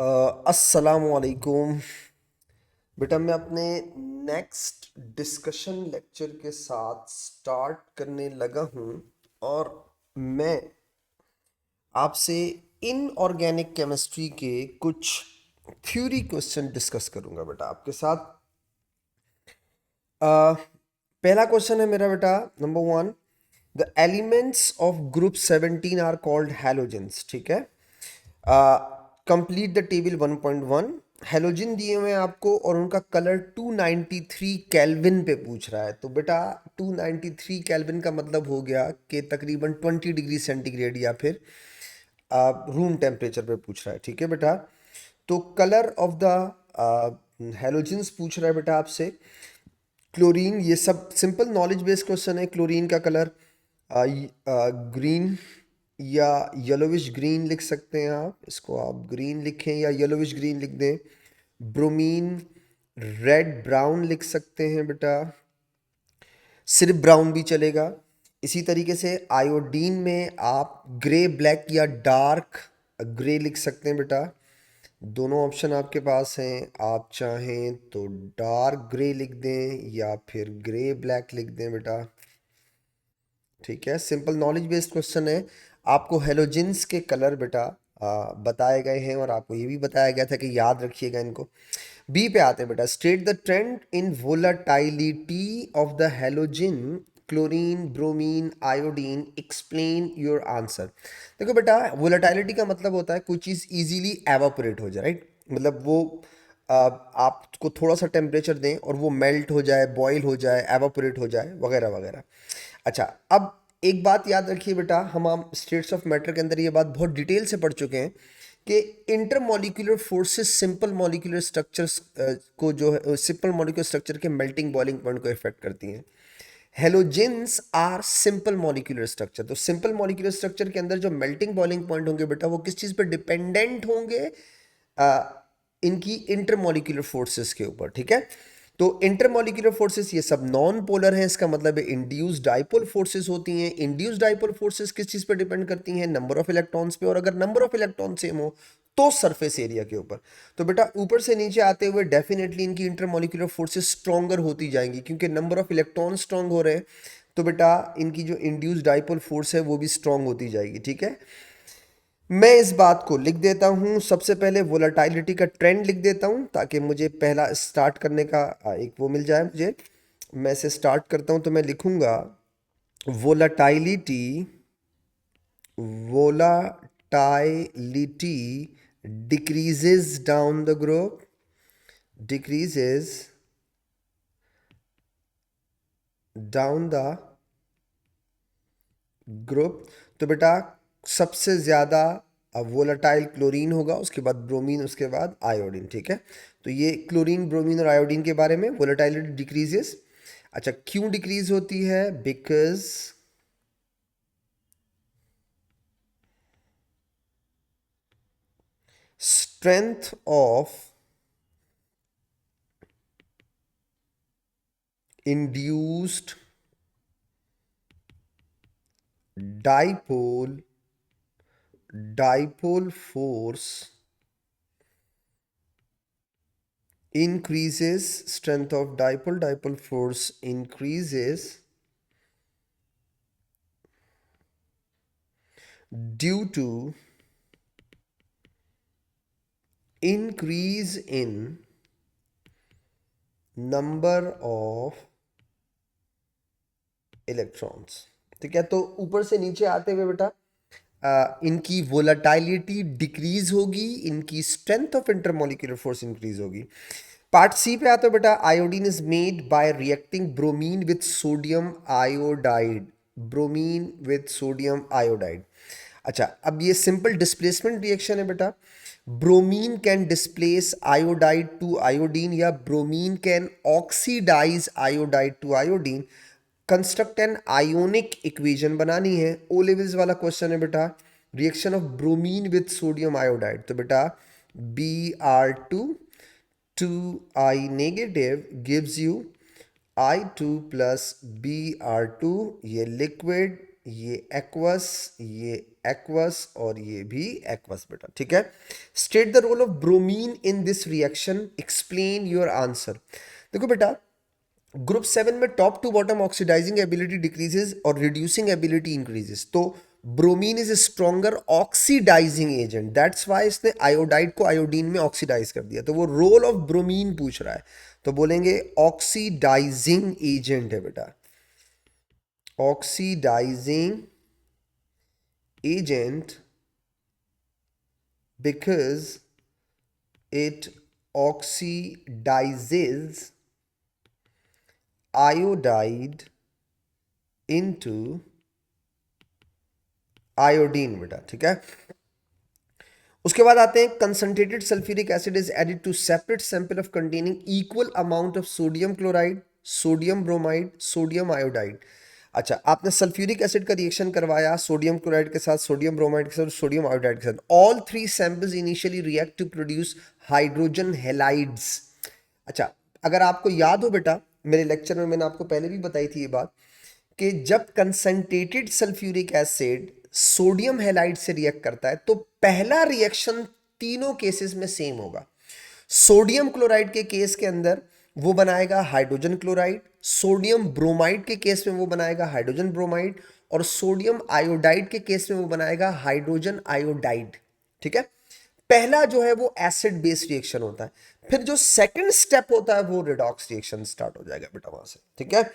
अस्सलामुअलैकुम। बेटा मैं अपने नेक्स्ट डिस्कशन लेक्चर के साथ स्टार्ट करने लगा हूँ और मैं आपसे इनऑर्गेनिक केमिस्ट्री के कुछ थ्योरी क्वेश्चन डिस्कस करूँगा बेटा आपके साथ। अ, पहला क्वेश्चन है मेरा बेटा, number one, the elements of group 17 are called halogens. ठीक है, कंप्लीट द टेबल 1.1। हेलोजन दिए हुए हैं आपको और उनका कलर 293 केल्विन पे पूछ रहा है। तो बेटा 293 केल्विन का मतलब हो गया कि तकरीबन 20 डिग्री सेंटीग्रेड या फिर रूम टेम्परेचर पे पूछ रहा है। ठीक है बेटा, तो कलर ऑफ द हेलोजन्स पूछ रहा है बेटा आपसे। क्लोरीन, ये सब सिंपल नॉलेज बेस्ड क्वेश्चन है। क्लोरीन का कलर ग्रीन या येलोविश ग्रीन लिख सकते हैं आप, इसको आप ग्रीन लिखें या येलोविश ग्रीन लिख दें। ब्रोमीन रेड ब्राउन लिख सकते हैं बेटा, सिर्फ ब्राउन भी चलेगा। इसी तरीके से आयोडीन में आप ग्रे ब्लैक या डार्क ग्रे लिख सकते हैं बेटा। दोनों ऑप्शन आपके पास हैं, आप चाहें तो डार्क ग्रे लिख दें या फिर ग्रे ब्लैक लिख दें बेटा। ठीक है, सिंपल नॉलेज बेस्ड क्वेश्चन है। आपको हेलोजेंस के कलर बेटा बताए गए हैं और आपको ये भी बताया गया था कि याद रखिएगा इनको। बी पे आते हैं बेटा, state the trend in volatility of the halogen chlorine bromine iodine, explain your answer. देखो बेटा, वोलाटाइलिटी का मतलब होता है कोई चीज़ इजीली एवापोरेट हो जाए, राइट। मतलब वो आपको थोड़ा सा टेम्परेचर दें और वो मेल्ट हो जाए, बॉयल हो जाए, एवापोरेट हो जाए, वगैरह वगैरह। अच्छा, अब एक बात याद रखिए बेटा, हम स्टेट्स ऑफ मैटर के अंदर ये बात बहुत डिटेल से पढ़ चुके हैं कि intermolecular forces simple molecular structures को, जो है सिंपल मॉलिक्यूलर स्ट्रक्चर के मेल्टिंग बॉइलिंग पॉइंट को इफेक्ट करती हैं। Halogens are simple molecular structure. तो सिंपल मॉलिक्यूलर स्ट्रक्चर के अंदर जो मेल्टिंग बॉइलिंग पॉइंट होंगे बेटा, वो किस चीज़ पर डिपेंडेंट होंगे? इनकी इंटरमॉलिक्यूलर फोर्सेस के ऊपर। ठीक है, तो इंटरमॉलिक्यूलर फोर्सेस ये सब नॉन पोलर हैं, इसका मतलब है इंड्यूस्ड डाइपोल फोर्सेस होती हैं। इंड्यूस्ड डाइपोल फोर्सेस किस चीज़ पर डिपेंड करती हैं? नंबर ऑफ इलेक्ट्रॉन्स पे, और अगर नंबर ऑफ इलेक्ट्रॉन सेम हो तो सरफेस एरिया के ऊपर। तो बेटा ऊपर से नीचे आते हुए डेफिनेटली इनकी इंटरमॉलिक्यूलर फोर्सेस स्ट्रॉन्गर होती जाएंगी, क्योंकि नंबर ऑफ इलेक्ट्रॉन स्ट्रॉन्ग हो रहे हैं। तो बेटा इनकी जो इंड्यूस्ड डाइपोल फोर्स है वो भी स्ट्रॉन्ग होती जाएगी। ठीक है, मैं इस बात को लिख देता हूं। सबसे पहले वोलाटाइलिटी का ट्रेंड लिख देता हूं ताकि मुझे पहला स्टार्ट करने का एक वो मिल जाए मुझे। मैं इसे स्टार्ट करता हूं तो मैं लिखूंगा volatility, volatility decreases down the group, decreases down the group. तो बेटा सबसे ज़्यादा वोलाटाइल क्लोरीन होगा, उसके बाद ब्रोमीन, उसके बाद आयोडीन। ठीक है, तो ये क्लोरीन ब्रोमीन और आयोडीन के बारे में, वोलाटाइलिटी डिक्रीजेस। अच्छा, क्यों डिक्रीज होती है? Because strength of induced dipole dipole force increases, strength of dipole force increases due to increase in number of electrons. ठीक है, तो ऊपर से नीचे आते हुए बेटा इनकी वोलाटाइलिटी डिक्रीज होगी, इनकी strength of intermolecular force increase होगी। पार्ट सी पे आते हो बेटा, iodine is made by reacting bromine with sodium iodide, bromine with sodium iodide. अच्छा, अब ये सिंपल डिस्प्लेसमेंट रिएक्शन है बेटा। Bromine can displace iodide to iodine या bromine can oxidize iodide to iodine. Construct an ionic equation बनानी है, O levels वाला question है बेटा। Reaction of bromine with sodium iodide, तो बेटा Br2 2I negative gives you I2 plus Br2, ये liquid ये एक्वस, ये एक्वस और ये भी एक्वस बेटा, ठीक है। State the role of bromine in this reaction, explain your answer. देखो बेटा, ग्रुप 7 में top to bottom oxidising ability decreases और रिड्यूसिंग एबिलिटी इंक्रीजेस। तो bromine is a stronger oxidising agent, that's why इसने आयोडाइड को आयोडीन में oxidise कर दिया। तो वो रोल ऑफ ब्रोमीन पूछ रहा है, तो बोलेंगे ऑक्सीडाइजिंग एजेंट है बेटा, oxidising agent because it oxidizes iodide into iodine बेटा, ठीक है। उसके बाद आते हैं, concentrated sulphuric acid is added to separate sample of containing equal amount of sodium chloride, sodium bromide, sodium iodide. अच्छा, आपने सल्फ्यूरिक एसिड का रिएक्शन करवाया सोडियम क्लोराइड के साथ, सोडियम ब्रोमाइड के साथ, सोडियम आयोडाइड के साथ। All three samples initially react to produce hydrogen halides. अच्छा, अगर आपको याद हो बेटा, मेरे लेक्चर में मैंने आपको पहले भी बताई थी ये बात, कि जब concentrated sulphuric acid sodium halide से रिएक्ट करता है तो पहला रिएक्शन तीनों केसेस में सेम होगा। सोडियम क्लोराइड के केस के अंदर वो बनाएगा हाइड्रोजन क्लोराइड, सोडियम ब्रोमाइड के केस में वो बनाएगा हाइड्रोजन ब्रोमाइड, और सोडियम आयोडाइड के केस में वो बनाएगा हाइड्रोजन आयोडाइड, ठीक है। पहला जो है वो एसिड बेस रिएक्शन होता है, फिर जो सेकंड स्टेप होता है वो रिडॉक्स रिएक्शन स्टार्ट हो जाएगा बेटा वहां से, ठीक है।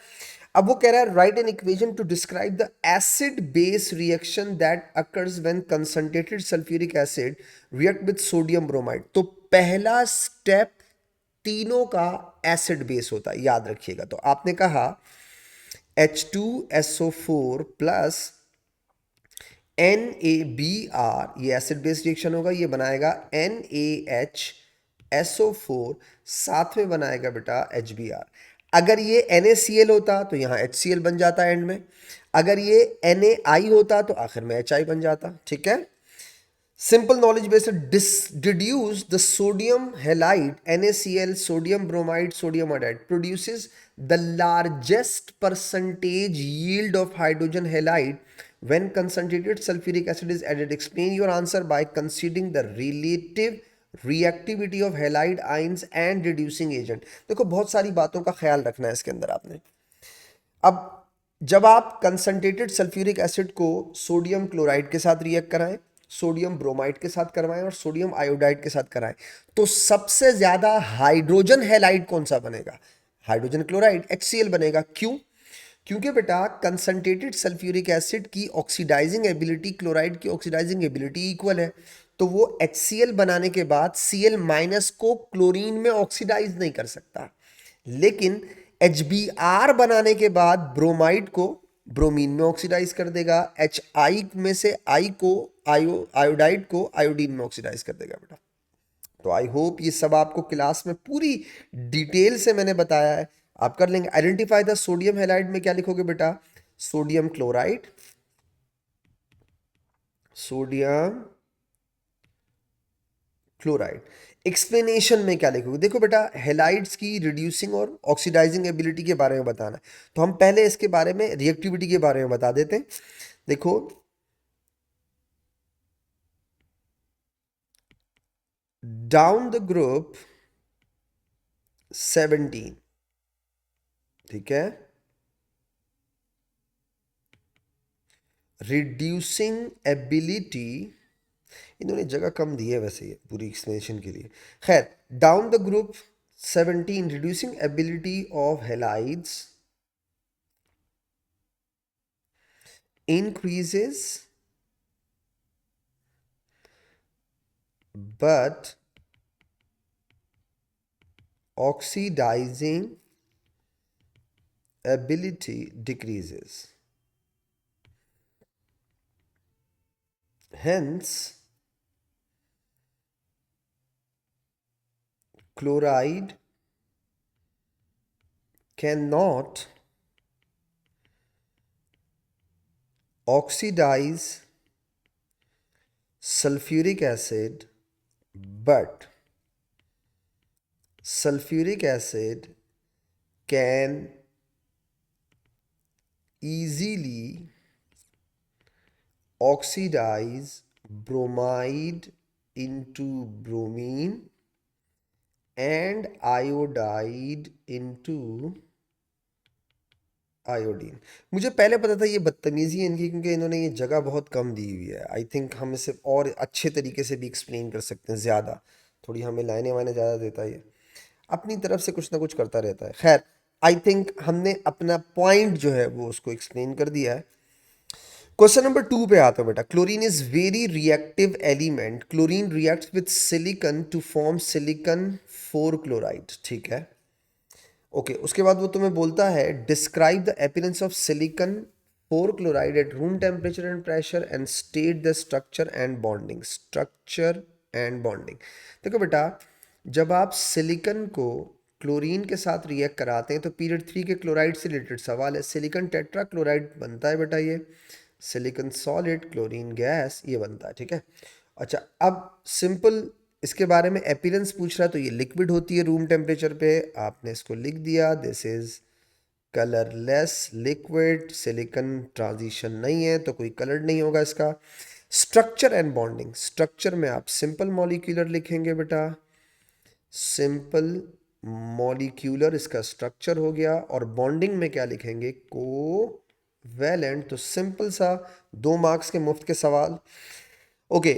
अब वो कह रहा है write an equation two describe the acid base reaction that occurs when concentrated sulphuric acid react with sodium bromide. तो पहला स्टेप तीनों का एसिड बेस होता है, याद रखिएगा। तो आपने कहा H2SO4 प्लस NaBr, ये एसिड बेस रिएक्शन होगा, ये बनाएगा NaHSO4, साथ में बनाएगा बेटा HBr। अगर ये NaCl होता तो यहाँ HCl बन जाता एंड में, अगर ये NaI होता तो आखिर में HI बन जाता, ठीक है। Simple knowledge base deduce the sodium halide NaCl, sodium bromide, sodium iodide produces the largest percentage yield of hydrogen halide when concentrated sulfuric acid is added. Explain your answer by considering the relative reactivity of halide ions and reducing agent. देखो, बहुत सारी बातों का ख्याल रखना है इसके अंदर आपने। अब जब आप कंसंट्रेटेड सल्फ्यूरिक एसिड को सोडियम क्लोराइड के साथ रिएक्ट कराएं, सोडियम ब्रोमाइड के साथ करवाएं और सोडियम आयोडाइड के साथ कराएं, तो सबसे ज्यादा हाइड्रोजन हैलाइड कौन सा बनेगा? हाइड्रोजन क्लोराइड, HCl बनेगा। क्यों? क्योंकि बेटा कंसंट्रेटेड सल्फ्यूरिक एसिड की ऑक्सीडाइजिंग एबिलिटी क्लोराइड की ऑक्सीडाइजिंग एबिलिटी इक्वल है, तो वो HCl बनाने के बाद Cl माइनस को क्लोरीन में ऑक्सीडाइज नहीं कर सकता, लेकिन HBr बनाने के बाद ब्रोमाइड को ब्रोमीन में ऑक्सीडाइज कर देगा, HI में से I को आयोडाइड को आयोडीन में ऑक्सीडाइज कर देगा बेटा। तो आई होप ये सब आपको क्लास में पूरी डिटेल से मैंने बताया है, आप कर लेंगे। आइडेंटिफाई द सोडियम हैलाइड में क्या लिखोगे बेटा? Sodium chloride, sodium chloride. Explanation में क्या लिखोगे? देखो बेटा, हेलाइड्स की रिड्यूसिंग और ऑक्सीडाइजिंग एबिलिटी के बारे में बताना है, तो हम पहले इसके बारे में रिएक्टिविटी के बारे में बता देते हैं। देखो, डाउन द ग्रुप 17, ठीक है, रिड्यूसिंग एबिलिटी, इन्होंने जगह कम दी है वैसे ये पूरी एक्सप्लेनेशन के लिए। खैर, down the group 17, reducing ability of halides increases but oxidizing ability decreases. Hence, chloride cannot oxidize sulfuric acid, but sulfuric acid can easily oxidize bromide into bromine and iodide into iodine. मुझे पहले पता था ये बदतमीजी है इनकी, क्योंकि इन्होंने ये जगह बहुत कम दी हुई है। आई थिंक हम इसे और अच्छे तरीके से भी एक्सप्लेन कर सकते हैं, ज़्यादा थोड़ी हमें लाइनें वाइनें ज़्यादा देता है ये, अपनी तरफ से कुछ ना कुछ करता रहता है। खैर, आई थिंक हमने अपना पॉइंट जो है वो उसको एक्सप्लेन कर दिया है। क्वेश्चन नंबर 2 पे आता हूँ बेटा। Chlorine is very reactive element. Chlorine reacts with silicon to form silicon 4 chloride. ठीक है, ओके। उसके बाद वो तुम्हें बोलता है describe the appearance of silicon 4 chloride at room temperature and pressure and state the structure and bonding. Structure and bonding. देखो बेटा, जब आप सिलिकॉन को क्लोरीन के साथ रिएक्ट कराते हैं तो पीरियड 3 के क्लोराइड से रिलेटेड सवाल है। सिलिकॉन टेट्रा क्लोराइड बनता है बेटा, ये सिलिकॉन सॉलिड, क्लोरीन गैस, ये बनता है। ठीक है, अच्छा। अब सिंपल इसके बारे में अपीयरेंस पूछ रहा है, तो ये लिक्विड होती है रूम टेम्परेचर पे। आपने इसको लिख दिया, this is colourless liquid. Silicon transition नहीं है तो कोई कलर नहीं होगा इसका। Structure and bonding. स्ट्रक्चर में आप सिंपल मॉलिक्यूलर लिखेंगे बेटा, सिंपल मॉलिक्यूलर इसका स्ट्रक्चर हो गया। और बॉन्डिंग में क्या लिखेंगे, कोवैलेंट। तो सिंपल सा 2 मार्क्स के मुफ्त के सवाल। ओके,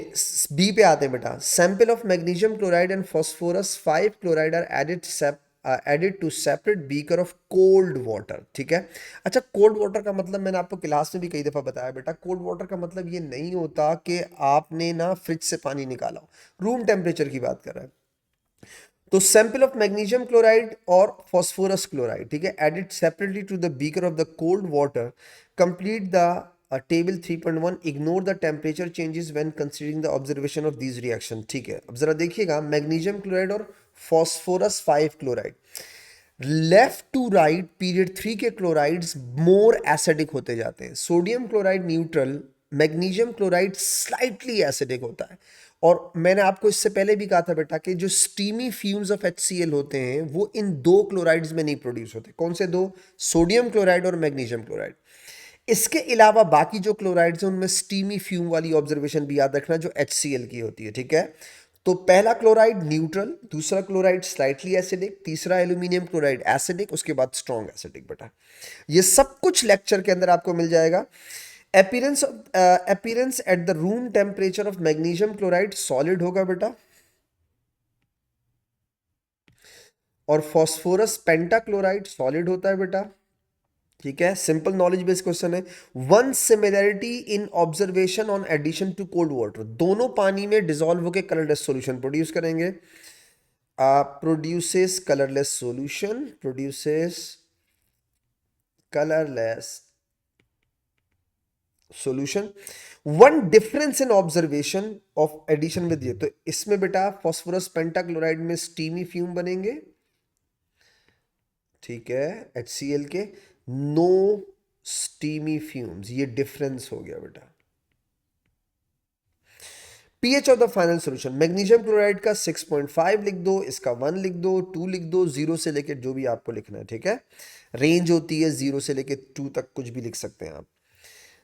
बी पे आते हैं बेटा। Sample of magnesium chloride and phosphorus 5 chloride are added to separate beaker of cold water. ठीक है, अच्छा। कोल्ड वाटर का मतलब मैंने आपको क्लास में भी कई दफ़ा बताया बेटा। कोल्ड वाटर का मतलब ये नहीं होता कि आपने ना फ्रिज से पानी निकाला हो, रूम टेम्परेचर की बात कर रहा है। तो सैंपल ऑफ मैग्नीशियम क्लोराइड और फॉस्फोरस क्लोराइड, ठीक है, added separately to the beaker of the cold water. Complete the table 3.1। Ignore the temperature changes when considering the observation of these reaction. ठीक है, अब जरा देखिएगा, मैग्नीशियम क्लोराइड और phosphorus 5 chloride, left to right period 3 के chlorides more acidic होते जाते हैं। Sodium chloride neutral, magnesium chloride slightly acidic होता है। और मैंने आपको इससे पहले भी कहा था बेटा कि जो स्टीमी फ्यूम्स ऑफ HCl होते हैं वो इन 2 क्लोराइड्स में नहीं प्रोड्यूस होते। कौन से 2? सोडियम क्लोराइड और मैग्नीशियम क्लोराइड। इसके अलावा बाकी जो क्लोराइड्स हैं उनमें स्टीमी फ्यूम वाली ऑब्जर्वेशन भी याद रखना जो HCl की होती है। ठीक है, तो पहला क्लोराइड न्यूट्रल, दूसरा क्लोराइड स्लाइटली एसिडिक, तीसरा एल्यूमिनियम क्लोराइड एसिडिक, उसके बाद स्ट्रॉन्ग एसिडिक। बेटा ये सब कुछ लेक्चर के अंदर आपको मिल जाएगा। Appearance at the room temperature of magnesium chloride solid होगा बेटा। और फॉस्फोरस पेंटाक्लोराइड सॉलिड होता है बेटा। ठीक है, सिंपल नॉलेज बेस्ड क्वेश्चन है। One similarity in observation on addition to cold water. दोनों पानी में डिसॉल्व होकर कलरलेस सॉल्यूशन प्रोड्यूस करेंगे। Produces colourless solution, produces colourless solution. One difference in observation of addition with ये, तो इसमें बेटा फॉस्फोरस पेंटाक्लोराइड में स्टीमी फ्यूम बनेंगे। ठीक है, HCl के नो स्टीमी फ्यूम्स, ये डिफरेंस हो गया बेटा। PH of the final solution, magnesium chloride का 6.5 लिख दो, इसका 1 लिख दो, 2 लिख दो, 0 से लेके जो भी आपको लिखना है। ठीक है, रेंज होती है 0 से लेके 2 तक, कुछ भी लिख सकते हैं आप।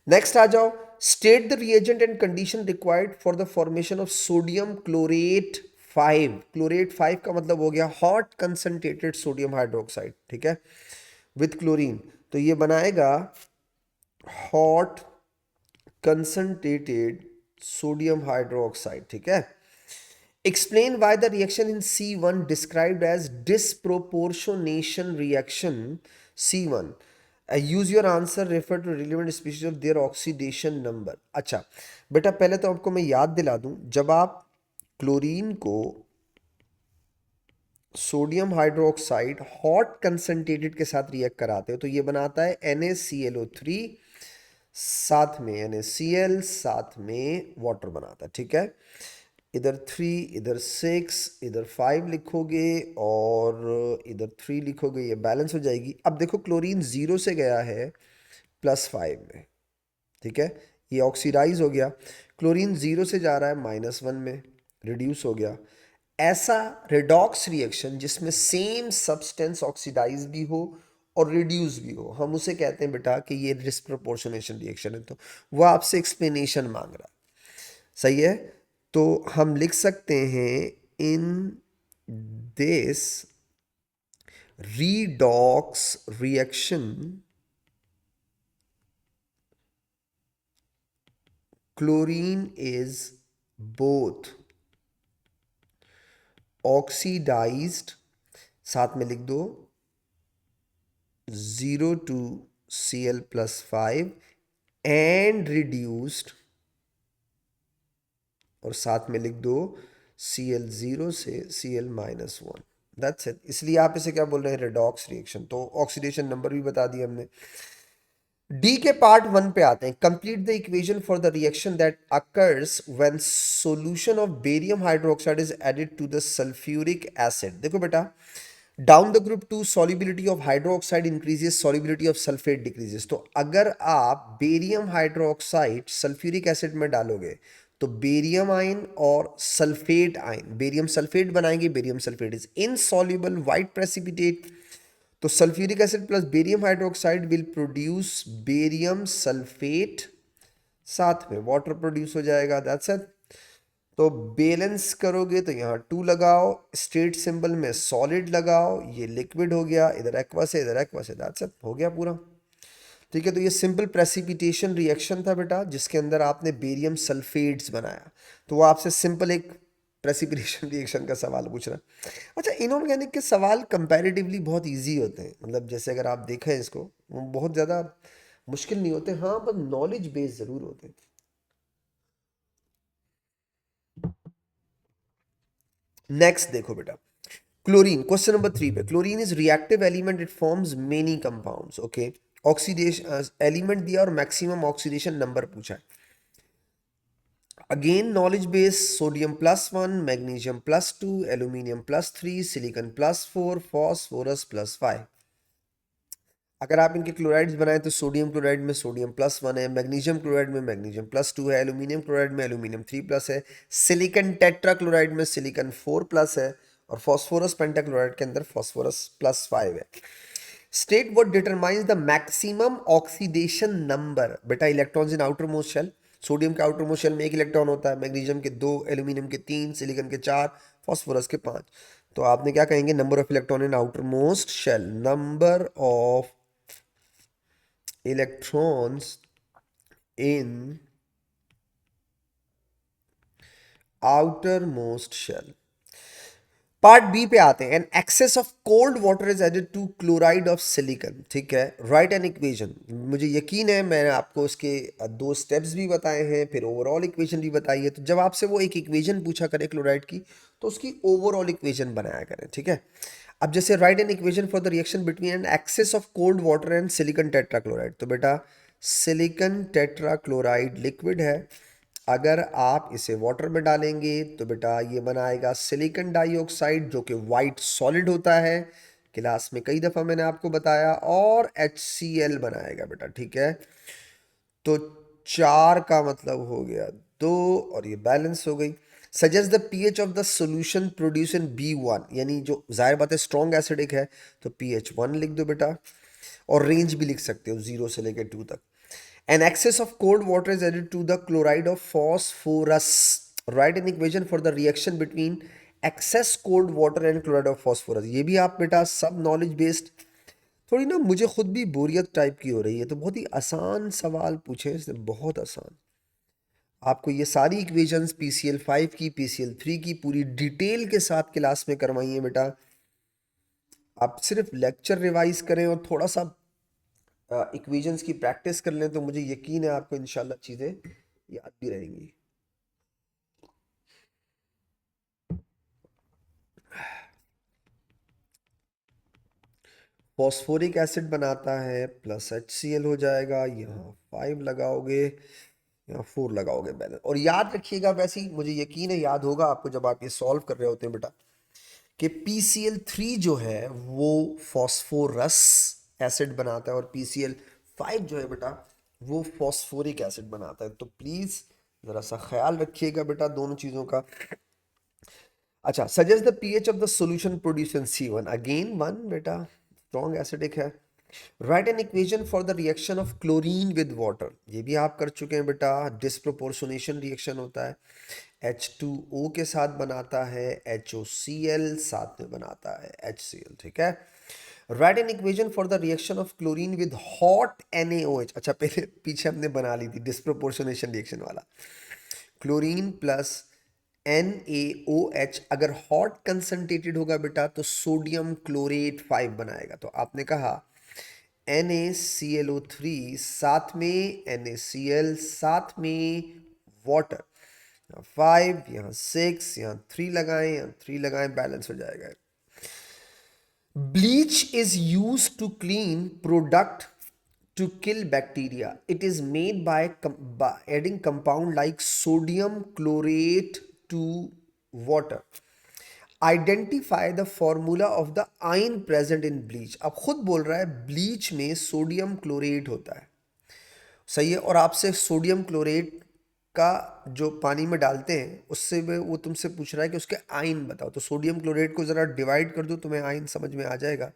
नेक्स्ट आ जाओ। State the reagent and condition required for the formation of sodium chlorate 5। Chlorate 5 का मतलब हो गया हॉट कंसंट्रेटेड सोडियम हाइड्रोक्साइड। ठीक है, विथ क्लोरीन, तो ये बनाएगा हॉट कंसंट्रेटेड सोडियम हाइड्रोक्साइड। ठीक है, explain why the reaction in C1 described as disproportionation reaction C1। use your answer refer to relevant species of their oxidation number। अच्छा बेटा, पहले तो आपको मैं याद दिला दूं, जब आप क्लोरीन को सोडियम हाइड्रोक्साइड हॉट कंसंट्रेटेड के साथ रिएक्ट कराते हो तो ये बनाता है NaClO3, साथ में NaCl, साथ में वाटर बनाता है। ठीक है, इधर 3, इधर 6, इधर 5 लिखोगे और इधर 3 लिखोगे, ये बैलेंस हो जाएगी। अब देखो क्लोरीन 0 से गया है +5 में। ठीक है, ये ऑक्सीडाइज हो गया। क्लोरीन 0 से जा रहा है -1 में, रिड्यूस हो गया। ऐसा रिडॉक्स रिएक्शन जिसमें सेम सब्सटेंस ऑक्सीडाइज भी हो और रिड्यूस भी हो, हम उसे कहते हैं बेटा कि ये डिस्प्रपोर्शनेशन रिएक्शन है। तो वो आपसे एक्सप्लेनेशन मांग रहा है, सही है। तो हम लिख सकते हैं in this redox reaction chlorine is both oxidized, साथ में लिख दो 0 to Cl+5 and reduced, और साथ में लिख दो Cl0 से Cl-1। That's it. इसलिए आप इसे क्या बोल रहे हैं, रेडॉक्स रिएक्शन। तो ऑक्सीडेशन नंबर भी बता दिया हमने। डी के पार्ट 1 पे आते हैं। Complete the equation for the reaction that occurs when solution of barium hydroxide is added to the sulphuric acid. देखो बेटा, down the group 2 solubility of hydroxide increases, solubility of sulfate decreases। तो अगर आप barium hydroxide sulphuric acid में डालोगे तो barium ion और sulphate ion barium sulphate बनाएंगे। Barium sulphate is insoluble white precipitate. तो sulphuric acid plus barium hydroxide will produce barium sulphate, साथ में वाटर प्रोड्यूस हो जाएगा। That's it. तो बैलेंस करोगे तो यहाँ 2 लगाओ, स्टेट सिंबल में सॉलिड लगाओ, ये लिक्विड हो गया, इधर एक्वस है इधर एक्वस है। दैट्स इट, हो गया पूरा। ठीक है। तो ये सिंपल प्रेसिपिटेशन रिएक्शन था बेटा, जिसके अंदर आपने बेरियम सल्फेट्स बनाया। तो वो आपसे सिंपल एक प्रेसिपिटेशन रिएक्शन का सवाल पूछ रहा है। अच्छा, इनऑर्गेनिक के सवाल कंपैरेटिवली बहुत इजी होते हैं, मतलब जैसे अगर आप देखें इसको, वो बहुत ज़्यादा मुश्किल नहीं होते, हाँ पर नॉलेज बेस्ड ज़रूर होते हैं। नेक्स्ट देखो बेटा, क्लोरीन, क्वेश्चन नंबर 3 पे। Chlorine is reactive element, it forms many compounds. Okay, oxidation element दिया और मैक्सिमम ऑक्सीडेशन नंबर पूछा है। Again knowledge base, sodium +1, magnesium +2, aluminium +3, silicon +4, phosphorus +5। अगर आप इनके क्लोराइड्स बनाएं तो सोडियम क्लोराइड में सोडियम +1 है, मैग्नीशियम क्लोराइड में मैग्नीशियम +2 है, एल्यूमिनियम क्लोराइड में एल्यूमिनियम 3+ है, सिलिकॉन टेट्रा क्लोराइड में सिलिकॉन 4+ है, और फॉस्फोरस पेंटाक्लोराइड के अंदर फॉस्फोरस +5 है। State what determines the maximum oxidation number. बेटा, electrons in outermost shell. Sodium के आउटर मोस्ट शेल में 1 इलेक्ट्रॉन होता है, मैग्नीशियम के 2, एल्यूमिनियम के 3, सिलिकॉन के 4, फॉस्फोरस के 5। तो आपने क्या कहेंगे, number of electron in outermost shell, number of electrons in outermost shell। Part B पे आते हैं। An excess of cold water is added to chloride of silicon. ठीक है, राइट एन इक्वेशन। मुझे यकीन है मैंने आपको उसके 2 स्टेप्स भी बताए हैं, फिर ओवरऑल इक्वेशन भी बताई है। तो जब आपसे वो एक इक्वेशन पूछा करे क्लोराइड की, तो उसकी ओवरऑल इक्वेशन बनाया करें। ठीक है। अब जैसे write an equation for the reaction between an excess of cold water and silicon tetrachloride. तो बेटा, सिलिकॉन टेट्राक्लोराइड लिक्विड है, अगर आप इसे वाटर में डालेंगे तो बेटा ये बनाएगा सिलिकॉन डाइऑक्साइड, जो कि वाइट सॉलिड होता है, क्लास में कई दफ़ा मैंने आपको बताया, और HCl बनाएगा बेटा। ठीक है। तो 4 का मतलब हो गया 2, और ये बैलेंस हो गई। Suggest the pH of the solution produce in B1, यानी जो जाहिर बात है स्ट्रॉन्ग एसिडिक है, तो pH 1 लिख दो बेटा, और रेंज भी लिख सकते हो 0 से लेकर 2 तक। An excess of cold water is added to the chloride of phosphorus। Write an equation for the reaction between excess cold water and chloride of phosphorus। ये भी आप बेटा सब नॉलेज बेस्ड। थोड़ी ना मुझे खुद भी बोरियत टाइप की हो रही है, तो बहुत ही आसान सवाल पूछे इसने, बहुत आसान। आपको ये सारी इक्वेशंस PCl5 की, PCl3 की पूरी डिटेल के साथ क्लास में करवाई है बेटा। आप सिर्फ लेक्चर रिवाइज करें और थोड़ा सा इक्वेशंस की प्रैक्टिस कर लें, तो मुझे यकीन है आपको इंशाल्लाह चीज़ें याद भी रहेंगी। फॉस्फोरिक एसिड बनाता है, प्लस HCl हो जाएगा, यहाँ 5 लगाओगे, यहाँ 4 लगाओगे, बैलेंस। और याद रखिएगा, वैसे ही मुझे यकीन है याद होगा आपको जब आप ये सॉल्व कर रहे होते हैं बेटा, कि PCl3 जो है वो फॉस्फोरस एसिड बनाता है, और PCl5 जो है बेटा वो फॉस्फोरिक एसिड बनाता है। तो प्लीज़ ज़रा सा ख्याल रखिएगा बेटा दोनों चीज़ों का। अच्छा, suggest the pH of the solution produce in C1। Again 1 बेटा, स्ट्रॉन्ग एसिडिक है। Write an equation for the reaction of chlorine with water, ये भी आप कर चुके हैं बेटा। डिस्प्रोपोर्शनेशन रिएक्शन होता है, H2O के साथ बनाता है HOCl, साथ में बनाता है HCl, ठीक है। Write an equation for the reaction of chlorine with hot NaOH, अच्छा पहले पीछे हमने बना ली थी डिस्प्रोपोर्शनेशन रिएक्शन वाला। क्लोरीन प्लस NaOH अगर हॉट कंसंट्रेटेड होगा बेटा तो सोडियम क्लोरेट 5 बनाएगा। तो आपने कहा NaClO3 साथ में NaCl साथ में वाटर, यहाँ 5 यहाँ 6 यहाँ 3 लगाएं, यहाँ 3 लगाएं, बैलेंस हो जाएगा। Bleach is use to clean product to kill bacteria. It is made by adding compound like sodium chlorate to water. Identify the formula of the ion present in bleach. अब खुद बोल रहा है ब्लीच में sodium chlorate होता है, सही है। और आपसे सोडियम क्लोरेट का जो पानी में डालते हैं उससे वो तुमसे पूछ रहा है कि उसके आयन बताओ। तो सोडियम क्लोरेट को ज़रा डिवाइड कर दो, तुम्हें आयन समझ में आ जाएगा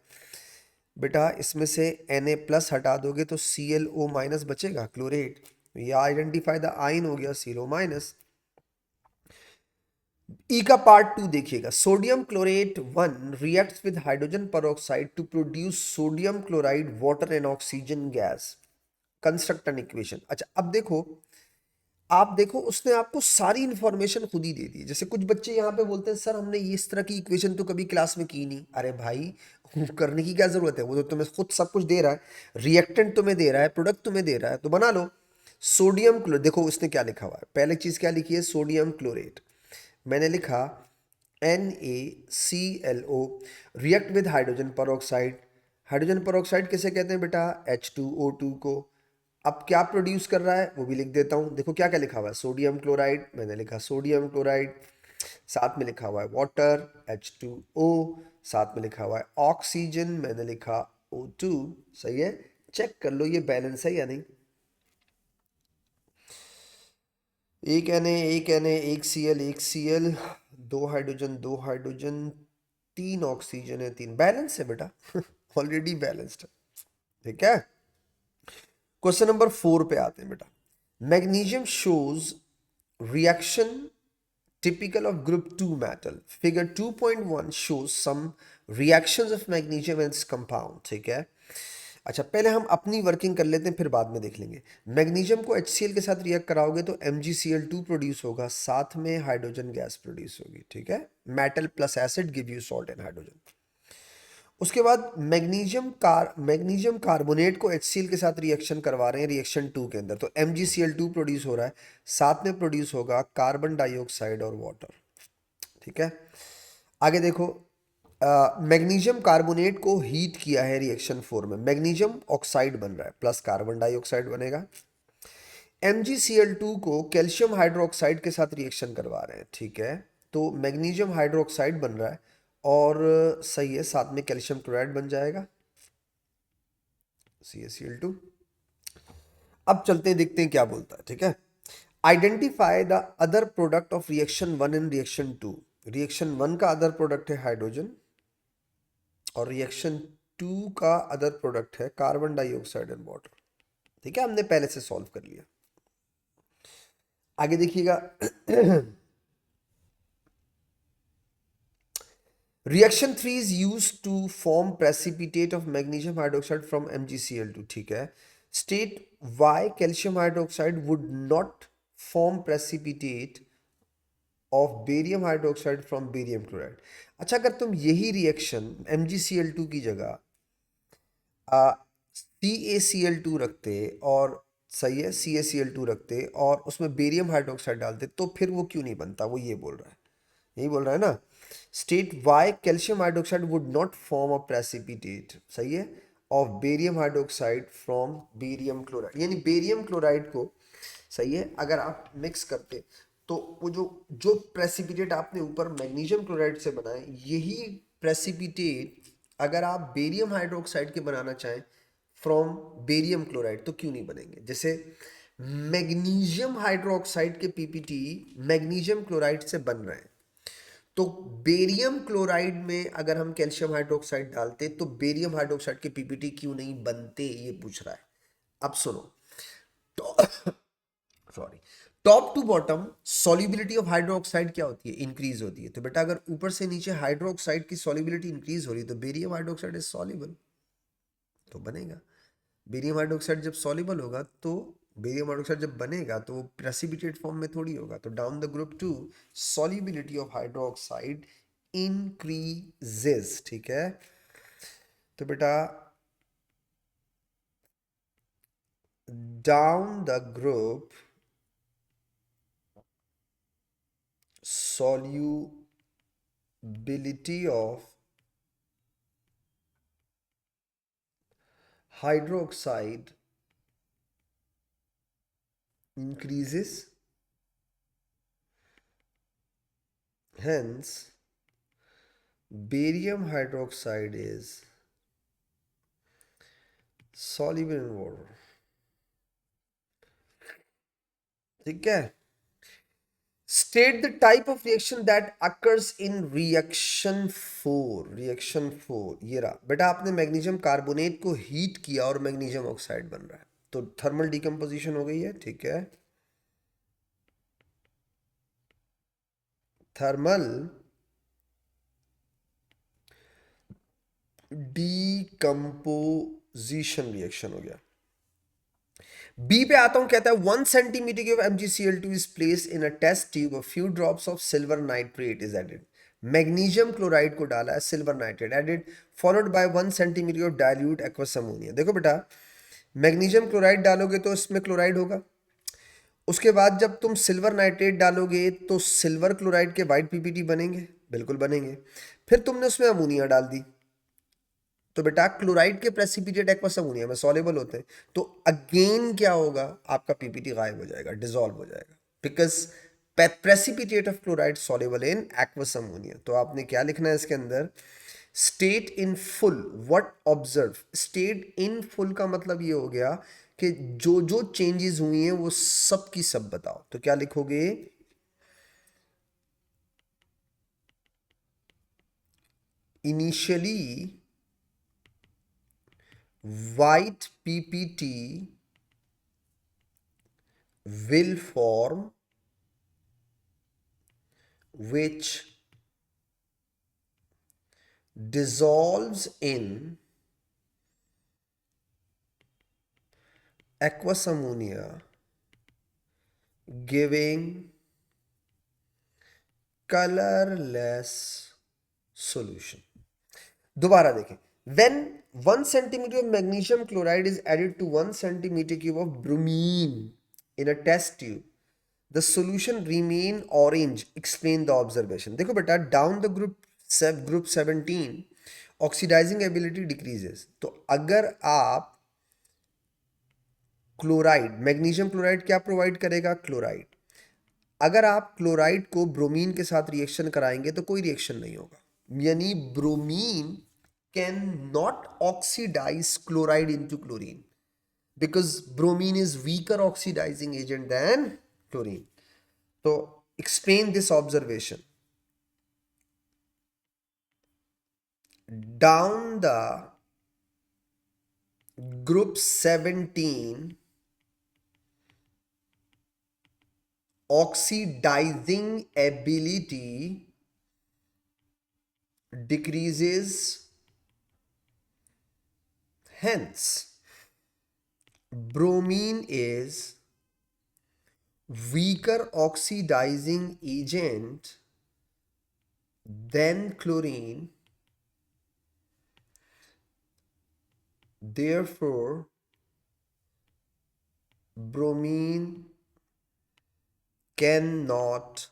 बेटा। इसमें से Na प्लस हटा दोगे तो ClO माइनस बचेगा, क्लोरेट। ये आइडेंटिफाई द आयन हो गया ClO माइनस। ई का पार्ट 2 देखिएगा। Sodium chlorate 1 reacts with hydrogen peroxide to produce sodium chloride water and oxygen gas. Construct an equation. अच्छा अब देखो, आप देखो उसने आपको सारी इंफॉर्मेशन खुद ही दे दी। जैसे कुछ बच्चे यहाँ पे बोलते हैं सर हमने ये इस तरह की इक्वेशन तो कभी क्लास में की नहीं। अरे भाई करने की क्या जरूरत है, वो तो तुम्हें खुद सब कुछ दे रहा है, रिएक्टेंट तुम्हें दे रहा है, प्रोडक्ट तुम्हें दे रहा है, तो बना लो। सोडियम क्लोरेट, देखो उसने क्या लिखा हुआ है, पहले चीज क्या लिखी है, सोडियम क्लोरेट। मैंने लिखा NaClO react with hydrogen peroxide। Hydrogen peroxide किसे कहते हैं बेटा, H2O2 को। अब क्या प्रोड्यूस कर रहा है वो भी लिख देता हूँ। देखो क्या क्या लिखा हुआ है, सोडियम क्लोराइड, मैंने लिखा सोडियम क्लोराइड, साथ में लिखा हुआ है वाटर H2O, साथ में लिखा हुआ है ऑक्सीजन, मैंने लिखा O2। सही है, चेक कर लो ये बैलेंस है या नहीं। एक Na एक Na एक Cl एक Cl, दो हाइड्रोजन दो हाइड्रोजन, तीन ऑक्सीजन है तीन, बैलेंस है बेटा ऑलरेडी बैलेंस्ड है, ठीक है। क्वेश्चन नंबर 4 पे आते हैं बेटा। Magnesium shows reaction typical of group 2 metal. Figure 2.1 shows some reactions of magnesium and its compound, ठीक है। अच्छा पहले हम अपनी वर्किंग कर लेते हैं, फिर बाद में देख लेंगे। मैग्नीशियम को HCl के साथ रिएक्ट कराओगे तो MgCl2 प्रोड्यूस होगा, साथ में हाइड्रोजन गैस प्रोड्यूस होगी, ठीक है। Metal plus acid give you salt and hydrogen. उसके बाद मैग्नीशियम कार्बोनेट को HCl के साथ रिएक्शन करवा रहे हैं रिएक्शन 2 के अंदर, तो MgCl2 प्रोड्यूस हो रहा है, साथ में प्रोड्यूस होगा कार्बन डाइऑक्साइड और वाटर, ठीक है। आगे देखो, मैग्नीशियम कार्बोनेट को हीट किया है रिएक्शन 4 में, मैग्नीशियम ऑक्साइड बन रहा है प्लस कार्बन डाइऑक्साइड बनेगा। MgCl2 को कैल्शियम हाइड्रोक्साइड के साथ रिएक्शन करवा रहे हैं, ठीक है, तो मैग्नीशियम हाइड्रोक्साइड बन रहा है और सही है, साथ में कैल्शियम क्लोराइड बन जाएगा CaCl2। अब चलते हैं देखते हैं क्या बोलता है, ठीक है। Identify the other product of reaction 1 and reaction 2। Reaction 1 का अदर प्रोडक्ट है हाइड्रोजन और रिएक्शन 2 का अदर प्रोडक्ट है कार्बन डाइऑक्साइड एंड वाटर, ठीक है, हमने पहले से सॉल्व कर लिया। आगे देखिएगा reaction 3 is use to form precipitate of magnesium hydroxide from MgCl2, ठीक है। State why calcium hydroxide would not form precipitate of barium hydroxide from barium chloride. अच्छा अगर तुम यही रिएक्शन MgCl2 की जगह CaCl2 रखते और सही है CaCl2 रखते और उसमें बेरियम हाइड्रोक्साइड डालते तो फिर वो क्यों नहीं बनता, वो ये बोल रहा है, यही बोल रहा है ना। State why calcium hydroxide would not form a precipitate, सही है, of barium hydroxide from barium chloride, यानी बेरियम क्लोराइड को, सही है, अगर आप मिक्स करते तो वो जो जो प्रेसिपिटेट आपने ऊपर मैग्नीशियम क्लोराइड से बनाए, यही प्रेसिपिटेट अगर आप बेरियम हाइड्रोक्साइड के बनाना चाहें फ्रॉम बेरियम क्लोराइड तो क्यों नहीं बनेंगे। जैसे मैग्नीशियम हाइड्रोक्साइड के PPT मैग्नीशियम क्लोराइड से बन रहे हैं, तो बेरियम क्लोराइड में अगर हम कैल्शियम हाइड्रोक्साइड डालते तो बेरियम हाइड्रोक्साइड के पीपीटी क्यों नहीं बनते, ये पूछ रहा है। अब सुनो, तो sorry, top to bottom solubility of hydroxide क्या होती है, इंक्रीज होती है। तो बेटा अगर ऊपर से नीचे हाइड्रोक्साइड की सॉल्युबिलिटी इंक्रीज हो रही है तो बेरियम हाइड्रोक्साइड इज सॉल्युबल, तो बनेगा। बेरियम हाइड्रोक्साइड जब सॉल्युबल होगा तो बेरियम हाइड्रोक्साइड जब बनेगा तो वो प्रेसिपिटेट फॉर्म में थोड़ी होगा। तो down the group two solubility of hydroxide increases, ठीक है। तो बेटा down the group solubility of hydroxide increases, hence barium hydroxide is soluble in water, ठीक है। State the type of reaction that occurs in reaction 4. Reaction 4 ये रहा बेटा, आपने मैग्नीशियम कार्बोनेट को हीट किया और मैग्नीशियम ऑक्साइड बन रहा है, तो थर्मल डिकम्पोजिशन हो गई है, ठीक है। थर्मल डिकम्पोजिशन रिएक्शन हो गया। बी पे आता हूं, कहता है 1 centimetre cube MgCl2 is place in a test tube, a few drops of silver nitrate is added. Magnesium chloride को डाला है, silver nitrate added, followed by 1 centimetre of dilute aqueous ammonia. देखो बेटा, मैग्नीशियम क्लोराइड डालोगे तो इसमें chloride होगा, उसके बाद जब तुम सिल्वर नाइट्रेट डालोगे तो सिल्वर क्लोराइड के वाइट पीपीटी बनेंगे, बिल्कुल बनेंगे। फिर तुमने उसमें अमोनिया डाल दी, तो बेटा क्लोराइड के प्रेसिपिटेट एक्वस अमोनिया में सॉल्युबल होते हैं, तो अगेन क्या होगा, आपका पीपीटी गायब हो जाएगा, डिसॉल्व हो जाएगा, because precipitate of chloride soluble in aqueous ammonia. तो आपने क्या लिखना है इसके अंदर, state in full what observe. State in full का मतलब ये हो गया कि जो जो चेंजेस हुई हैं वो सब की सब बताओ। तो क्या लिखोगे, initially white PPT will form which dissolves in aqueous ammonia, giving colorless solution। दोबारा देखें, when 1 centimeter of magnesium chloride is added to 1 centimeter cube of bromine in a test tube, the solution remain orange, explain the observation। देखो बेटा, down the group 17 oxidising ability decreases. तो अगर आप chloride, magnesium chloride क्या provide करेगा, chloride, अगर आप chloride को ब्रोमीन के साथ रिएक्शन कराएंगे तो कोई रिएक्शन नहीं होगा, यानी bromine can not oxidize chloride into chlorine because bromine is weaker oxidizing agent than chlorine. तो explain this observation. Down the group 17 oxidizing ability decreases, hence bromine is weaker oxidizing agent than chlorine, therefore bromine cannot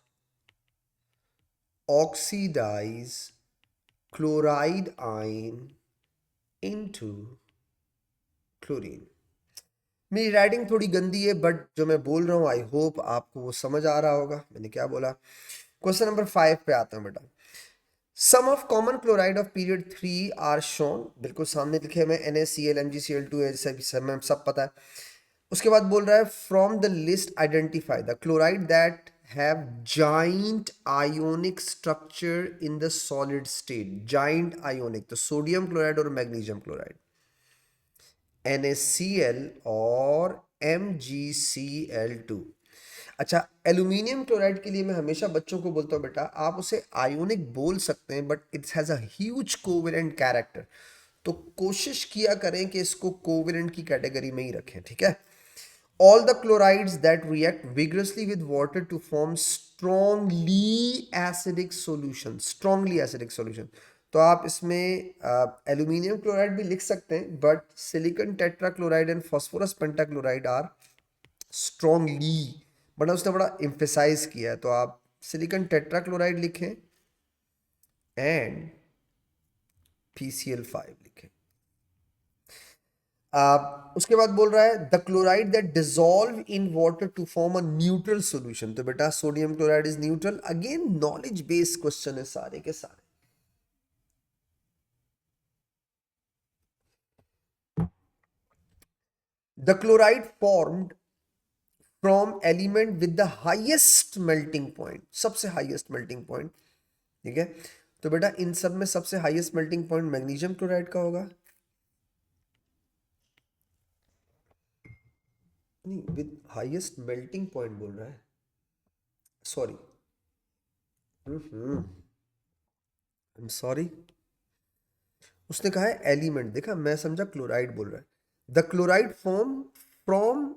oxidize chloride ion into chlorine। मेरी writing थोड़ी गंदी है but जो मैं बोल रहा हूँ आई होप आपको वो समझ आ रहा होगा मैंने क्या बोला। क्वेश्चन नंबर 5 पे आता हूँ बेटा। Some of common chloride of period 3 are shown, बिल्कुल सामने लिखे हुए NaCl MgCl2 सब पता है। उसके बाद बोल रहा है from the list identify the chloride that have giant ionic structure in the solid state. Giant ionic, तो सोडियम क्लोराइड और मैग्नीशियम क्लोराइड, NaCl और MgCl2। अच्छा, एल्यूमिनियम क्लोराइड के लिए मैं हमेशा बच्चों को बोलता हूँ बेटा आप उसे आयोनिक बोल सकते हैं but it has a huge covalent character, तो कोशिश किया करें कि इसको कोवेलेंट की कैटेगरी में ही रखें, ठीक है। All the chlorides that react vigorously with water to form strongly acidic solution, strongly acidic solution। तो आप इसमें एल्यूमिनियम क्लोराइड भी लिख सकते हैं but silicon tetrachloride and phosphorus pentachloride are strongly, but उसने बड़ा एम्फेसाइज किया है, तो आप सिलिकॉन टेट्राक्लोराइड लिखें एंड PCl5 लिखें। उसके बाद बोल रहा है the chloride that dissolve in water to form a neutral solution, तो बेटा sodium chloride is neutral. Again knowledge based question है सारे के सारे। The chloride formed from element with the highest melting point, सबसे हाईएस्ट मेल्टिंग पॉइंट, ठीक है। तो बेटा इन सब में सबसे highest melting point magnesium chloride का होगा, नहीं विद हाईएस्ट मेल्टिंग पॉइंट बोल रहा है, सॉरी, आई एम सॉरी, उसने कहा है एलिमेंट, देखा मैं समझा क्लोराइड बोल रहा है। The chloride form from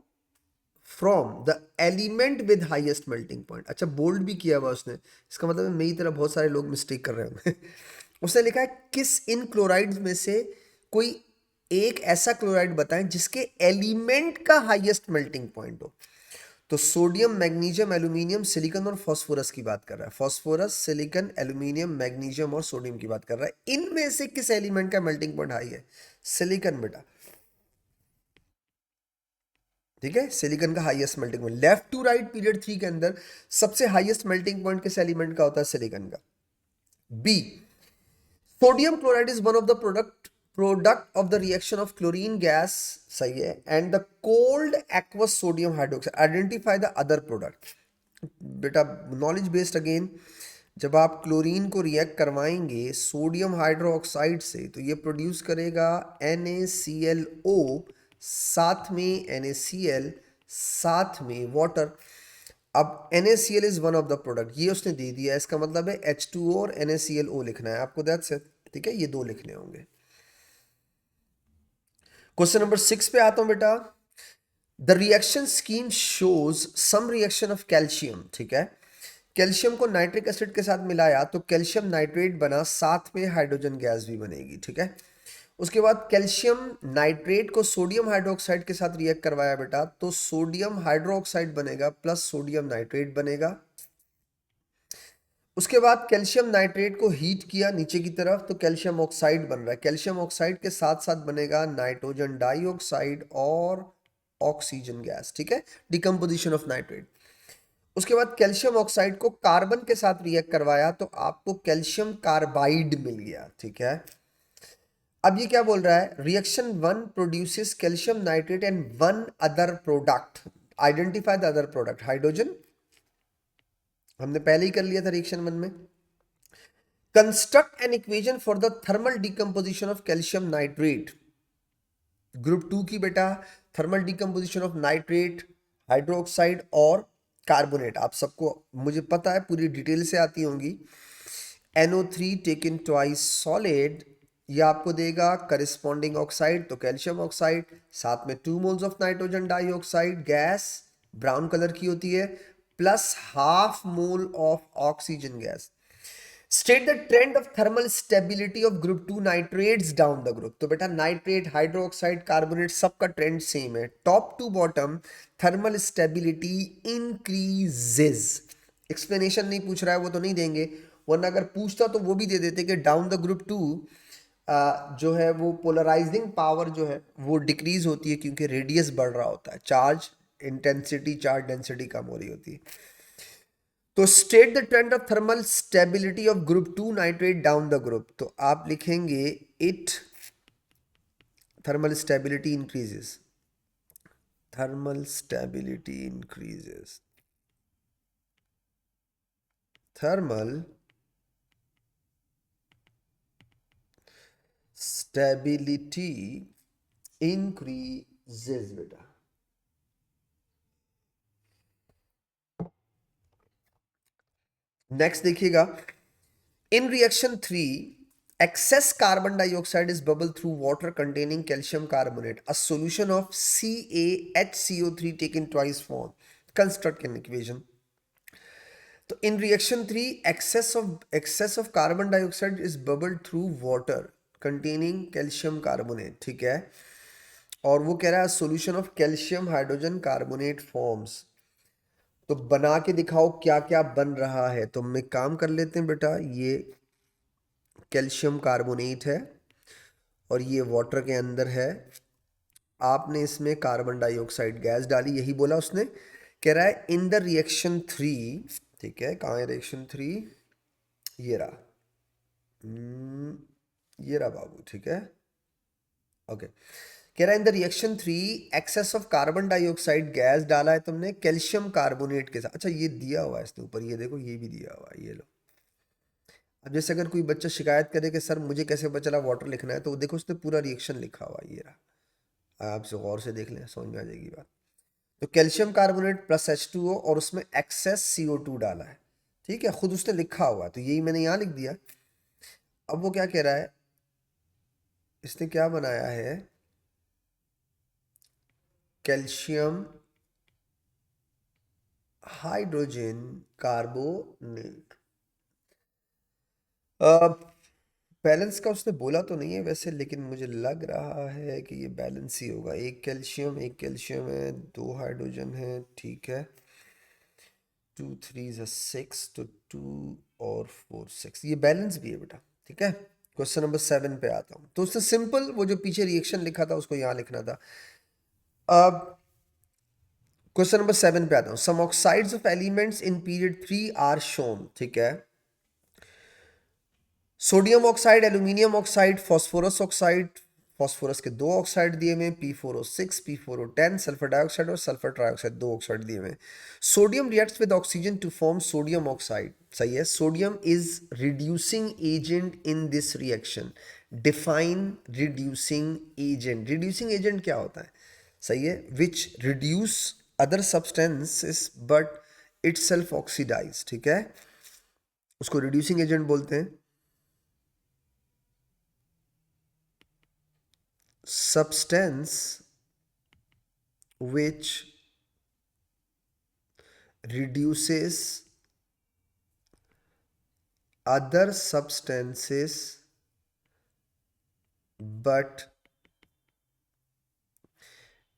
from the element with highest melting point, अच्छा बोल्ड भी किया हुआ उसने, इसका मतलब है मेरी तरह बहुत सारे लोग मिस्टेक कर रहे होंगे। उसने लिखा है किस इन क्लोराइड्स में से कोई एक ऐसा क्लोराइड बताएं जिसके एलिमेंट का हाईएस्ट मेल्टिंग पॉइंट हो। तो सोडियम, मैग्नीशियम, एल्यूमिनियम, सिलिकॉन और फास्फोरस की बात कर रहा है, फास्फोरस, सिलिकॉन, एल्यूमिनियम, मैग्नीशियम और सोडियम की बात कर रहा है। इनमें से किस एलिमेंट का मेल्टिंग पॉइंट हाई है? सिलिकॉन बेटा, ठीक है, सिलिकॉन का highest melting point. Left to right period 3 के अंदर सबसे हाईएस्ट मेल्टिंग पॉइंट किस एलिमेंट का होता है? सिलिकॉन का। B, sodium chloride is one of the product of the reaction of chlorine gas, सही है, and the cold aqueous sodium hydroxide, identify the other product. बेटा नॉलेज बेस्ड अगेन, जब आप क्लोरीन को रिएक्ट करवाएंगे सोडियम हाइड्रोक्साइड से तो ये प्रोड्यूस करेगा NaClO, साथ में NaCl, साथ में वाटर। अब NaCl is one of the product, ये उसने दे दिया, इसका मतलब है H2O और NaClO लिखना है आपको, दैट्स इट, ठीक है, ये दो लिखने होंगे। क्वेश्चन नंबर 6 पे आता हूं बेटा। The reaction scheme shows some reaction of calcium, ठीक है, कैल्शियम को नाइट्रिक एसिड के साथ मिलाया तो कैल्शियम नाइट्रेट बना, साथ में हाइड्रोजन गैस भी बनेगी, ठीक है। उसके बाद कैल्शियम नाइट्रेट को सोडियम हाइड्रोक्साइड के साथ रिएक्ट करवाया बेटा तो सोडियम हाइड्रोक्साइड बनेगा प्लस सोडियम नाइट्रेट बनेगा। उसके बाद कैल्शियम नाइट्रेट को हीट किया नीचे की तरफ तो कैल्शियम ऑक्साइड बन रहा है, कैल्शियम ऑक्साइड के साथ साथ बनेगा नाइट्रोजन डाइऑक्साइड और ऑक्सीजन गैस, ठीक है, डिकम्पोजिशन ऑफ नाइट्रेट। उसके बाद कैल्शियम ऑक्साइड को कार्बन के साथ रिएक्ट करवाया तो आपको कैल्शियम कार्बाइड मिल गया, ठीक है। अब ये क्या बोल रहा है? Reaction 1 produces calcium nitrate and one other product, identify the other product, hydrogen, हमने पहले ही कर लिया था रिएक्शन 1 में। Construct an equation for the thermal decomposition of calcium nitrate, group 2 की बेटा, thermal decomposition of nitrate, hydroxide और कार्बोनेट, आप सबको मुझे पता है पूरी डिटेल से आती होंगी। NO3 टेकन ट्वाइस सॉलिड, ये आपको देगा करस्पॉन्डिंग ऑक्साइड तो कैल्शियम ऑक्साइड, साथ में 2 moles of nitrogen dioxide gas, brown colour की होती है, plus half mole of oxygen gas. State the trend of thermal stability of group 2 nitrates down the group, तो बेटा नाइट्रेट, हाइड्रोक्साइड, कार्बोनेट सबका trend same है, top to bottom thermal stability increases. Explanation नहीं पूछ रहा है वो तो नहीं देंगे, वरना अगर पूछता तो वो भी दे देते कि डाउन द ग्रुप 2 जो है वो पोलराइजिंग पावर जो है वो डिक्रीज होती है क्योंकि रेडियस बढ़ रहा होता है, चार्ज इंटेंसिटी, चार्ज डेंसिटी कम हो रही होती है। तो state the trend of thermal stability of group 2 nitrate down the group, तो आप लिखेंगे it thermal stability increases, thermal stability increases, thermal stability increases बेटा। नेक्स्ट देखिएगा, इन reaction 3 excess carbon dioxide is bubbled through water containing calcium carbonate, a solution of CaHCO3 taken twice form. Construct an equation. तो इन reaction 3 excess of carbon dioxide is bubbled through water containing calcium carbonate, ठीक है, और वो कह रहा है solution of calcium hydrogen carbonate forms. तो बना के दिखाओ क्या क्या बन रहा है। तो हम एक काम कर लेते हैं बेटा, ये कैल्शियम कार्बोनेट है और ये वाटर के अंदर है। आपने इसमें कार्बन डाइऑक्साइड गैस डाली, यही बोला उसने। कह रहा है इन द रिएक्शन 3, ठीक है, कहाँ है रिएक्शन 3, ये रहा, ये रहा बाबू, ठीक है, ओके। कह रहा है in the reaction 3 excess of carbon dioxide gas डाला है तुमने कैल्शियम कार्बोनेट के साथ। अच्छा ये दिया हुआ है इसके ऊपर, ये देखो ये भी दिया हुआ है, ये लो। अब जैसे अगर कोई बच्चा शिकायत करे कि सर मुझे कैसे पता चला वाटर लिखना है, तो देखो उसने पूरा रिएक्शन लिखा हुआ है, ये रहा। आप गौर से देख लें, समझ में आ जाएगी बात। तो कैल्शियम कार्बोनेट प्लस H2O और उसमें एक्सेस CO2 डाला है, ठीक है, खुद उसने लिखा हुआ है, तो यही मैंने यहाँ लिख दिया। अब वो क्या कह रहा है, इसने क्या बनाया है, कैल्शियम हाइड्रोजन कार्बोनेट। बैलेंस का उसने बोला तो नहीं है वैसे, लेकिन मुझे लग रहा है कि ये बैलेंस ही होगा। एक कैल्शियम है, दो हाइड्रोजन है, ठीक है, 2 3 6, तो 2 और 4 6, ये बैलेंस भी है बेटा, ठीक है। क्वेश्चन नंबर 7 पे आता हूँ। तो उसने सिंपल वो जो पीछे रिएक्शन लिखा था उसको यहाँ लिखना था। अब क्वेश्चन नंबर 7 पे आता हूँ। Some oxides of elements in period 3 are shown, ठीक है। Sodium oxide, aluminium oxide, phosphorus oxide, phosphorus के दो ऑक्साइड दिए हुए, P4O6, P4O10, सल्फर डाइऑक्साइड और सल्फर ट्राइऑक्साइड, दो ऑक्साइड दिए हुए। Sodium reacts with oxygen to form sodium oxide, सही है। Sodium is reducing agent in this reaction. Define reducing agent. Reducing agent क्या होता है, सही है, which reduce other substances but itself oxidise, ठीक है, उसको रिड्यूसिंग एजेंट बोलते हैं। Substance which reduces other substances but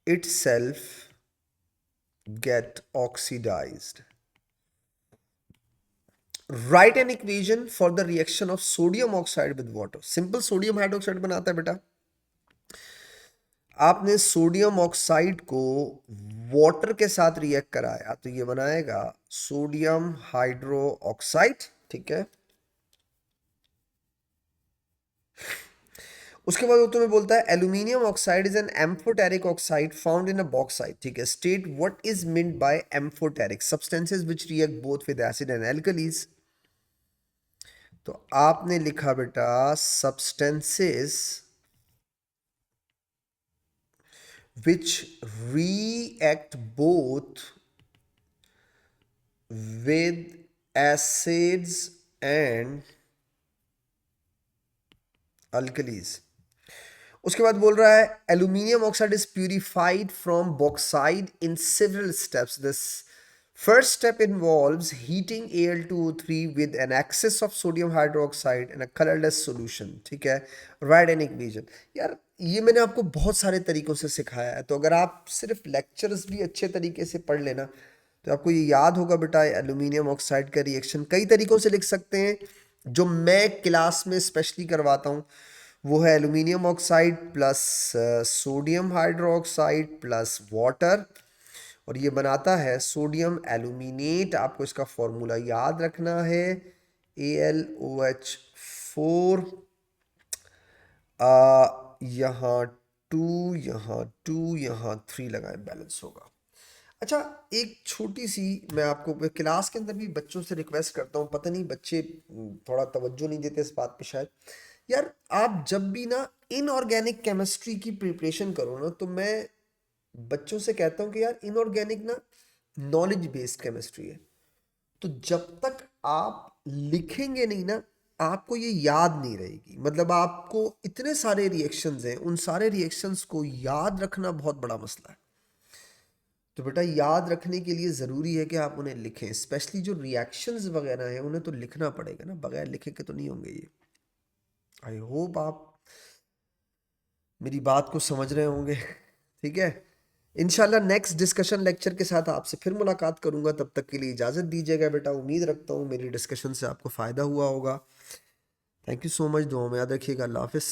itself get oxidized. Write an equation for the reaction of sodium oxide with water. Simple sodium hydroxide बनाता है बेटा। आपने sodium oxide को वाटर के साथ रिएक्ट कराया तो ये बनाएगा सोडियम हाइड्रो ऑक्साइड, ठीक है। उसके बाद वो तुम्हें बोलता है aluminium oxide is an amphoteric oxide found in a bauxite, ठीक है। State what is meant by amphoteric. Substances which react both with acid and alkalis. तो आपने लिखा बेटा substances which react both with acids and alkalis। उसके बाद बोल रहा है aluminium oxide is purified from bauxite in several steps. This first step involves heating Al2O3 with an excess of sodium hydroxide in a colourless solution, ठीक है। Write an equation. यार ये मैंने आपको बहुत सारे तरीकों से सिखाया है, तो अगर आप सिर्फ लेक्चर्स भी अच्छे तरीके से पढ़ लेना तो आपको ये याद होगा बेटा। एल्यूमिनियम ऑक्साइड का रिएक्शन कई तरीकों से लिख सकते हैं, जो मैं क्लास में स्पेशली करवाता हूँ। वो है aluminium oxide plus sodium hydroxide plus water, और ये बनाता है सोडियम एल्यूमिनेट। आपको इसका फॉर्मूला याद रखना है, AlOH4, यहाँ 2, यहाँ 2, यहाँ 3 लगाएं, बैलेंस होगा। अच्छा, एक छोटी सी, मैं आपको क्लास के अंदर भी बच्चों से रिक्वेस्ट करता हूँ, पता नहीं बच्चे थोड़ा तवज्जो नहीं देते इस बात पे शायद। यार आप जब भी ना इनऑर्गेनिक केमिस्ट्री की प्रिपरेशन करो ना, तो मैं बच्चों से कहता हूँ कि यार इनऑर्गेनिक ना नॉलेज बेस्ड केमिस्ट्री है। तो जब तक आप लिखेंगे नहीं ना, आपको ये याद नहीं रहेगी। मतलब आपको इतने सारे रिएक्शंस हैं, उन सारे रिएक्शंस को याद रखना बहुत बड़ा मसला है। तो बेटा याद रखने के लिए ज़रूरी है कि आप उन्हें लिखें, स्पेशली जो रिएक्शंस वगैरह हैं उन्हें तो लिखना पड़ेगा ना, बगैर लिखे के तो नहीं होंगे ये। आई होप आप मेरी बात को समझ रहे होंगे। ठीक है, इंशाल्लाह नेक्स्ट डिस्कशन लेक्चर के साथ आपसे फिर मुलाकात करूंगा। तब तक के लिए इजाज़त दीजिएगा बेटा। उम्मीद रखता हूँ मेरी डिस्कशन से आपको फ़ायदा हुआ होगा। थैंक यू सो मच, दुआ में याद रखिएगा। अल्लाह हाफिज़।